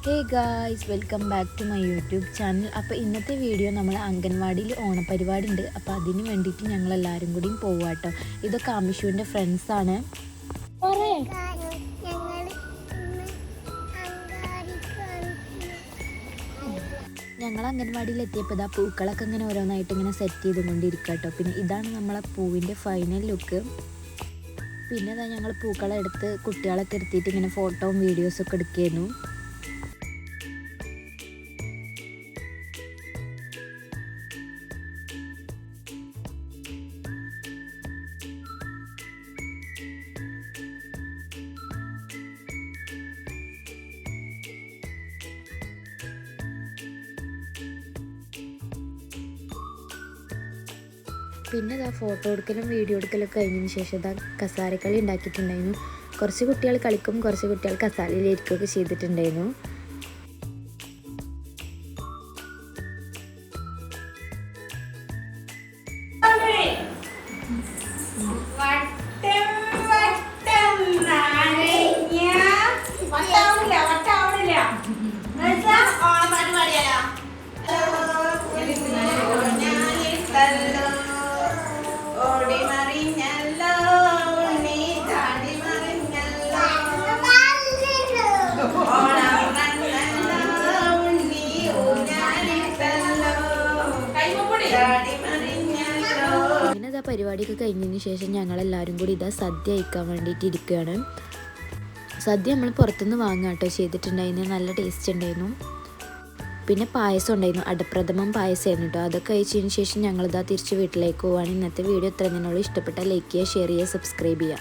Hey guys, welcome back to my YouTube channel. അപ്പോൾ ഇന്നത്തെ video നമ്മൾ അംഗൻവാടിയിൽ ഓണപരിപാടി ഉണ്ട്. അപ്പോൾ അതിന് വേണ്ടിയിട്ട് ഞങ്ങളെല്ലാവരും കൂടിയും പോവുക കേട്ടോ. ഇതൊക്കെ അമിഷുവിൻ്റെ ഫ്രണ്ട്സാണ്. ഞങ്ങൾ അംഗൻവാടിയിൽ എത്തിയപ്പോൾ ഇതാ പൂക്കളൊക്കെ ഇങ്ങനെ ഓരോന്നായിട്ട് ഇങ്ങനെ സെറ്റ് ചെയ്തുകൊണ്ടിരിക്കുക കേട്ടോ. പിന്നെ ഇതാണ് നമ്മളെ പൂവിൻ്റെ ഫൈനൽ ലുക്ക്. പിന്നെ ഇതാ ഞങ്ങൾ പൂക്കളെ എടുത്ത് കുട്ടികളൊക്കെ എടുത്തിട്ട് ഇങ്ങനെ ഫോട്ടോയും വീഡിയോസൊക്കെ എടുക്കുകയായിരുന്നു. പിന്നെ ഇതാ ഫോട്ടോ എടുക്കലും വീഡിയോ എടുക്കലൊക്കെ കഴിഞ്ഞതിന് ശേഷം ഇതാ കസാരക്കളി ഉണ്ടാക്കിയിട്ടുണ്ടായിരുന്നു. കുറച്ച് കുട്ടികൾ കളിക്കും, കുറച്ച് കുട്ടികൾ കസാലയിലിരിക്കുകയൊക്കെ ചെയ്തിട്ടുണ്ടായിരുന്നു. അങ്ങനെ ഇതാ പരിപാടിയൊക്കെ കഴിഞ്ഞതിന് ശേഷം ഞങ്ങളെല്ലാവരും കൂടി ഇതാ സദ്യ കഴിക്കാൻ വേണ്ടിയിട്ട് ഇരിക്കുകയാണ്. സദ്യ നമ്മൾ പുറത്തുനിന്ന് വാങ്ങുക കേട്ടോ ചെയ്തിട്ടുണ്ടായിരുന്നു. നല്ല ടേസ്റ്റ് ഉണ്ടായിരുന്നു. പിന്നെ പായസം ഉണ്ടായിരുന്നു, അടപ്രഥമൻ പായസമായിരുന്നു കേട്ടോ. അതൊക്കെ കഴിച്ചതിന് ശേഷം ഞങ്ങളിതാ തിരിച്ച് വീട്ടിലേക്ക് പോവുകയാണ്. ഇന്നത്തെ വീഡിയോ ഇത്ര തന്നെയുള്ളൂ. ഇഷ്ടപ്പെട്ടാൽ ലൈക്ക് ചെയ്യുക, ഷെയർ ചെയ്യുക, സബ്സ്ക്രൈബ് ചെയ്യുക.